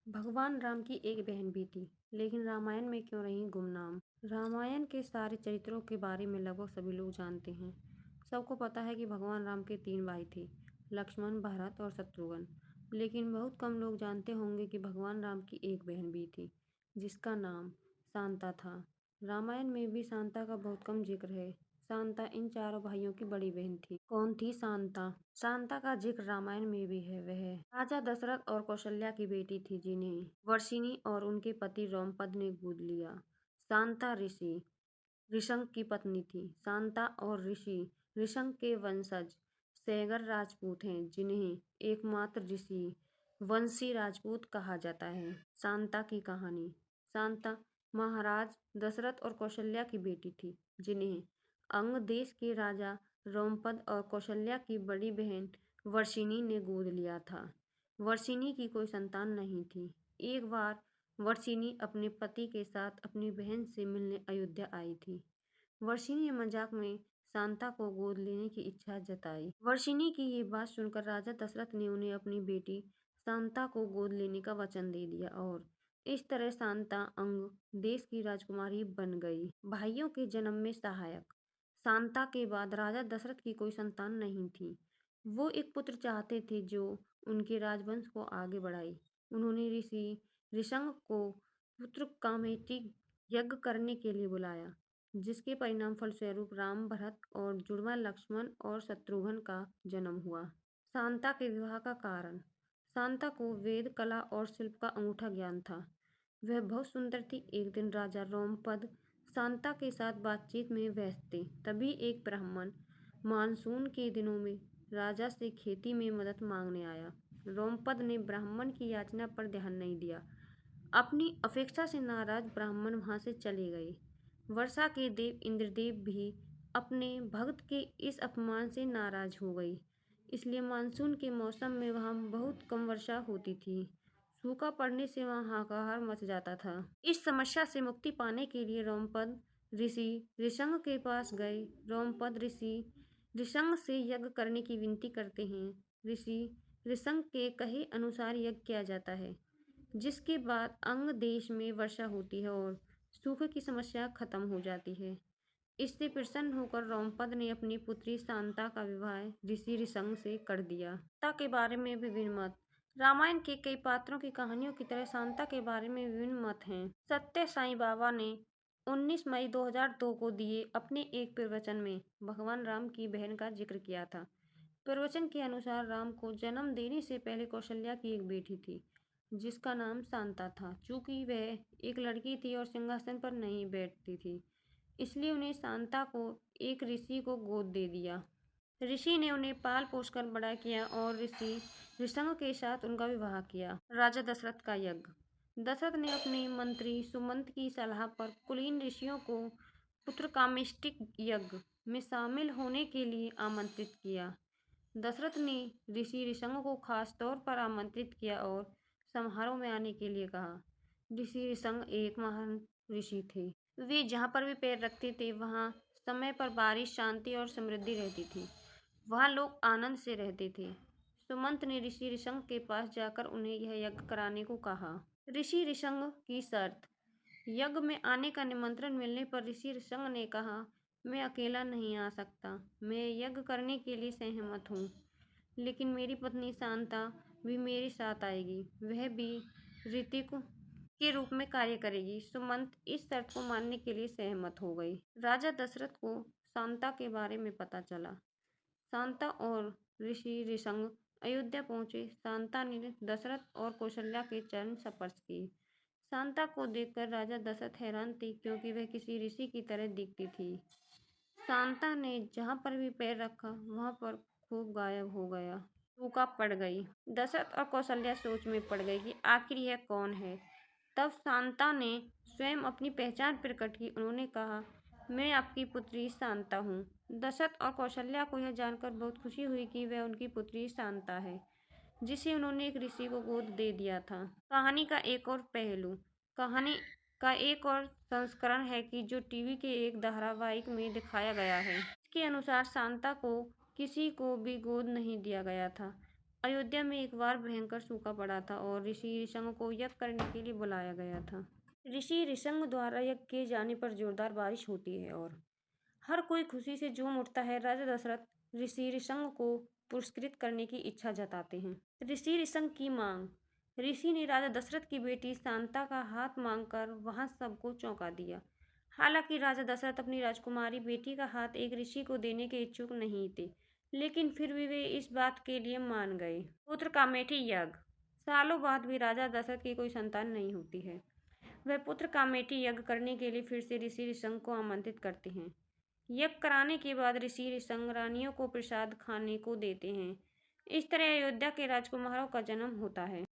भगवान राम की एक बहन भी थी, लेकिन रामायण में क्यों रही गुमनाम। रामायण के सारे चरित्रों के बारे में लगभग सभी लोग जानते हैं। सबको पता है कि भगवान राम के 3 भाई थे, लक्ष्मण, भरत और शत्रुघ्न। लेकिन बहुत कम लोग जानते होंगे कि भगवान राम की एक बहन भी थी, जिसका नाम शांता था। रामायण में भी शांता का बहुत कम जिक्र है। शांता इन चारों भाइयों की बड़ी बहन थी। कौन थी शांता? शांता का जिक्र रामायण में भी है। वह राजा दशरथ और कौशल्या की बेटी थी, जिन्हें वर्षिणी और उनके पति रोमपद ने गोद लिया। शांता ऋषि ऋषंग की पत्नी थी। शांता और ऋषि ऋषंग के वंशज सैगर राजपूत हैं, जिन्हें एकमात्र ऋषि वंशी राजपूत कहा जाता है। शांता की कहानी। शांता महाराज दशरथ और कौशल्या की बेटी थी, जिन्हें अंग देश के राजा रोमपद और कौशल्या की बड़ी बहन वर्षिणी ने गोद लिया था। वर्षिणी की कोई संतान नहीं थी। एक बार वर्षिणी अपने पति के साथ अपनी बहन से मिलने अयोध्या आई थी। वर्षिणी ने मजाक में शांता को गोद लेने की इच्छा जताई। वर्षिणी की ये बात सुनकर राजा दशरथ ने उन्हें अपनी बेटी शांता को गोद लेने का वचन दे दिया और इस तरह शांता अंग देश की राजकुमारी बन गई। भाइयों के जन्म में सहायक। शांता के बाद राजा दशरथ की कोई संतान नहीं थी। वो एक पुत्र चाहते थे जो उनके राजवंश को आगे बढ़ाए। उन्होंने ऋषि ऋषंग को पुत्र कामेष्टि यज्ञ करने के लिए बुलाया, जिसके परिणाम फलस्वरूप राम, भरत और जुड़वा लक्ष्मण और शत्रुघ्न का जन्म हुआ। शांता के विवाह का कारण। शांता को वेद, कला और शिल्प का अनूठा ज्ञान था। वह बहुत सुंदर थी। एक दिन राजा रोमपद शांता के साथ बातचीत में व्यस्त थे। तभी एक ब्राह्मण मानसून के दिनों में राजा से खेती में मदद मांगने आया। रोमपद ने ब्राह्मण की याचना पर ध्यान नहीं दिया। अपनी अपेक्षा से नाराज ब्राह्मण वहां से चले गए। वर्षा के देव इंद्रदेव भी अपने भक्त के इस अपमान से नाराज हो गए। इसलिए मानसून के मौसम में वहां बहुत कम वर्षा होती थी। सूखा पड़ने से वहां हाहाकार मच जाता था। इस समस्या से मुक्ति पाने के लिए रोमपद ऋषि ऋषंग के पास गए। रोमपद ऋषि ऋषंग से यज्ञ करने की विनती करते हैं। ऋषि ऋषंग के कहे अनुसार यज्ञ किया जाता है, जिसके बाद अंग देश में वर्षा होती है और सूखे की समस्या खत्म हो जाती है। इससे प्रसन्न होकर रोमपद ने अपनी पुत्री शांता का विवाह ऋषि ऋषंग से कर दिया। शांता के बारे में विभिन्न मत। रामायण के कई पात्रों की कहानियों की तरह शांता के बारे में विभिन्न मत हैं। सत्य साईं बाबा ने 19 मई 2002 को दिए अपने एक प्रवचन में भगवान राम की बहन का जिक्र किया था। प्रवचन के अनुसार राम को जन्म देने से पहले कौशल्या की एक बेटी थी, जिसका नाम शांता था। चूंकि वह एक लड़की थी और सिंहासन पर नहीं बैठती थी, इसलिए उन्हें शांता को एक ऋषि को गोद दे दिया। ऋषि ने उन्हें पाल पोसकर बड़ा किया और ऋषि ऋषंग के साथ उनका विवाह किया। राजा दशरथ का यज्ञ। दशरथ ने अपने मंत्री सुमंत की सलाह पर कुलीन ऋषियों को पुत्र कामेष्टि यज्ञ में शामिल होने के लिए आमंत्रित किया। दशरथ ने ऋषि ऋषंग को खास तौर पर आमंत्रित किया और समारोह में आने के लिए कहा। ऋषि ऋषंग एक महान ऋषि थे। वे जहाँ पर भी पैर रखते थे, वहाँ समय पर बारिश, शांति और समृद्धि रहती थी। वहाँ लोग आनंद से रहते थे। सुमंत ने ऋषि ऋषंग के पास जाकर उन्हें यह यज्ञ कराने को कहा। ऋषि ऋषंग की शर्त। यज्ञ में आने का निमंत्रण मिलने पर ऋषि ऋषंग ने कहा, मैं अकेला नहीं आ सकता। मैं यज्ञ करने के लिए सहमत हूँ, लेकिन मेरी पत्नी शांता भी मेरे साथ आएगी। वह भी ऋतिक के रूप में कार्य करेगी। सुमंत इस शर्त को मानने के लिए सहमत हो गई। राजा दशरथ को शांता के बारे में पता चला। शांता और ऋषि ऋषंग अयोध्या पहुंचे। शांता ने दशरथ और कौशल्या के चरण स्पर्श किए। शांता को देखकर राजा दशरथ हैरान थे, क्योंकि वह किसी ऋषि की तरह दिखती थी। शांता ने जहाँ पर भी पैर रखा, वहाँ पर खूब गायब हो गया। सूखा पड़ गई। दशरथ और कौशल्या सोच में पड़ गई कि आखिर यह कौन है। तब शांता ने स्वयं अपनी पहचान प्रकट की। उन्होंने कहा, मैं आपकी पुत्री शांता हूँ। दशरथ और कौशल्या को यह जानकर बहुत खुशी हुई कि वह उनकी पुत्री शांता है, जिसे उन्होंने एक ऋषि को गोद दे दिया था। कहानी का एक और पहलू। कहानी का एक और संस्करण है कि जो टीवी के एक धारावाहिक में दिखाया गया है। इसके अनुसार शांता को किसी को भी गोद नहीं दिया गया था। अयोध्या में एक बार भयंकर सूखा पड़ा था और ऋषि ऋषंग को यज्ञ करने के लिए बुलाया गया था। ऋषि ऋषंग द्वारा यज्ञ किए जाने पर जोरदार बारिश होती है और हर कोई खुशी से झूम उठता है। राजा दशरथ ऋषि ऋषंग को पुरस्कृत करने की इच्छा जताते हैं। ऋषि ऋषंग की मांग। ऋषि ने राजा दशरथ की बेटी शांता का हाथ मांगकर वहां सबको चौंका दिया। हालांकि राजा दशरथ अपनी राजकुमारी बेटी का हाथ एक ऋषि को देने के इच्छुक नहीं थे, लेकिन फिर भी वे इस बात के लिए मान गए। पुत्र कामेठी यज्ञ। सालों बाद भी राजा दशरथ की कोई संतान नहीं होती है। वह पुत्र कामेठी यज्ञ करने के लिए फिर से ऋषि ऋषंग को आमंत्रित करते हैं। यज्ञ कराने के बाद ऋषि ऋषंग रानियों को प्रसाद खाने को देते हैं। इस तरह अयोध्या के राजकुमारों का जन्म होता है।